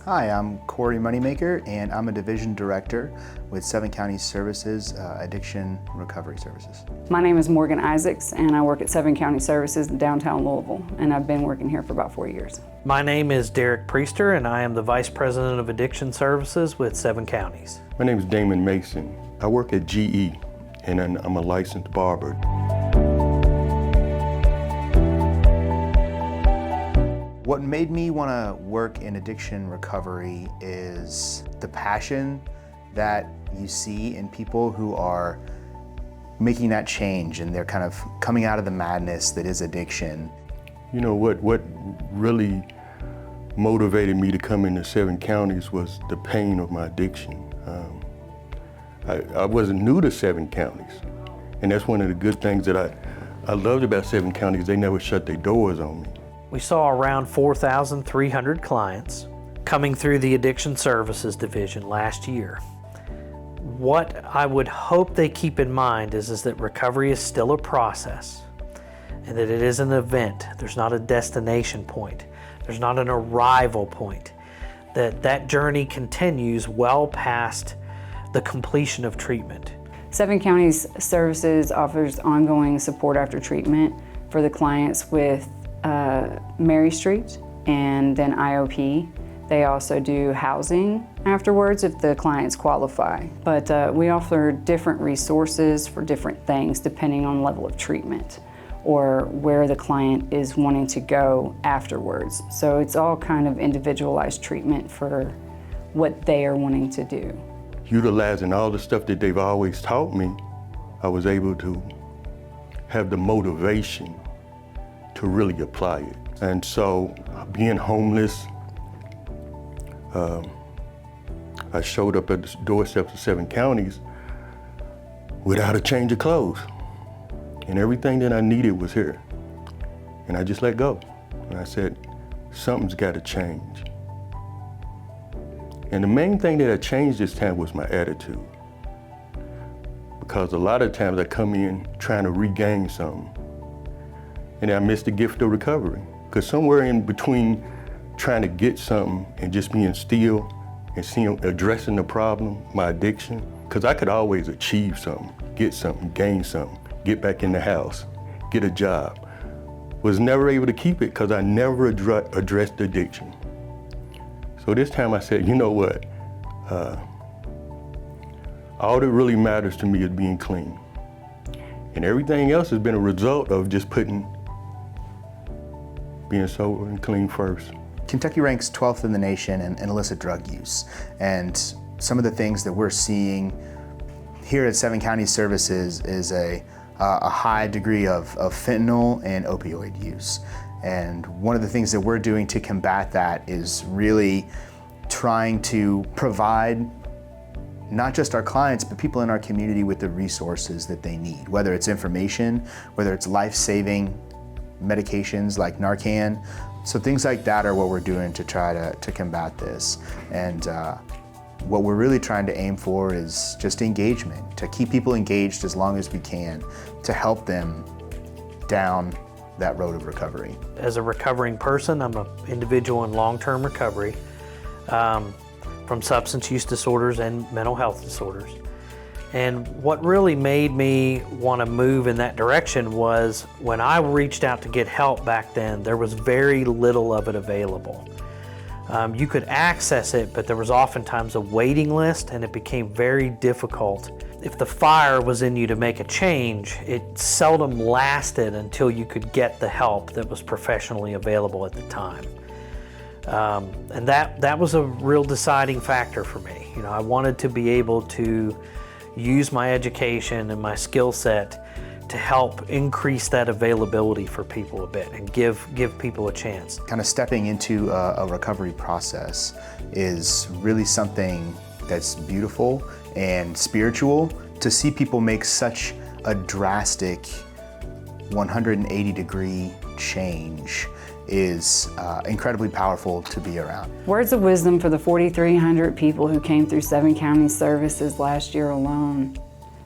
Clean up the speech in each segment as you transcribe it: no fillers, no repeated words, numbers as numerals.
Hi, I'm Corey Moneymaker, and I'm a division director with Seven County Services Addiction Recovery Services. My name is Morgan Isaacs, and I work at Seven County Services in downtown Louisville, and I've been working here for about 4 years. My name is Derek Priester, and I am the Vice President of Addiction Services with Seven Counties. My name is Damon Mason. I work at GE, and I'm a licensed barber. What made me want to work in addiction recovery is the passion that you see in people who are making that change, and they're kind of coming out of the madness that is addiction. You know, what really motivated me to come into Seven Counties was the pain of my addiction. I wasn't new to Seven Counties, and that's one of the good things that I loved about Seven Counties. They never shut their doors on me. We saw around 4,300 clients coming through the Addiction Services Division last year. What I would hope they keep in mind is that recovery is still a process, and that it is an event. There's not a destination point. There's not an arrival point. That journey continues well past the completion of treatment. Seven Counties Services offers ongoing support after treatment for the clients with Mary Street and then IOP. They also do housing afterwards if the clients qualify. But we offer different resources for different things depending on level of treatment or where the client is wanting to go afterwards. So it's all kind of individualized treatment for what they are wanting to do. Utilizing all the stuff that they've always taught me, I was able to have the motivation to really apply it. And so being homeless, I showed up at the doorsteps of Seven Counties without a change of clothes. And everything that I needed was here. And I just let go. And I said, something's gotta change. And the main thing that I changed this time was my attitude. Because a lot of times I come in trying to regain something, and I missed the gift of recovery. Because somewhere in between trying to get something and just being still and addressing the problem, my addiction, because I could always achieve something, get something, gain something, get back in the house, get a job. Was never able to keep it because I never addressed the addiction. So this time I said, you know what? All that really matters to me is being clean. And everything else has been a result of just being sober and clean first. Kentucky ranks 12th in the nation in illicit drug use. And some of the things that we're seeing here at Seven County Services is a high degree of fentanyl and opioid use. And one of the things that we're doing to combat that is really trying to provide not just our clients, but people in our community with the resources that they need, whether it's information, whether it's life-saving medications like Narcan. So things like that are what we're doing to try to combat this. And what we're really trying to aim for is just engagement, to keep people engaged as long as we can, to help them down that road of recovery. As a recovering person, I'm an individual in long-term recovery from substance use disorders and mental health disorders. And what really made me want to move in that direction was when I reached out to get help back then, there was very little of it available. You could access it, but there was oftentimes a waiting list, and it became very difficult. If the fire was in you to make a change, it seldom lasted until you could get the help that was professionally available at the time. And that was a real deciding factor for me. You know, I wanted to be able to use my education and my skill set to help increase that availability for people a bit and give people a chance. Kind of stepping into a recovery process is really something that's beautiful and spiritual. To see people make such a drastic 180-degree change is incredibly powerful to be around. Words of wisdom for the 4,300 people who came through Seven County Services last year alone.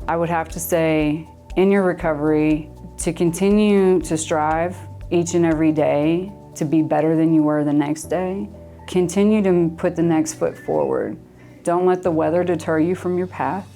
I would have to say, in your recovery, to continue to strive each and every day to be better than you were the next day, continue to put the next foot forward. Don't let the weather deter you from your path.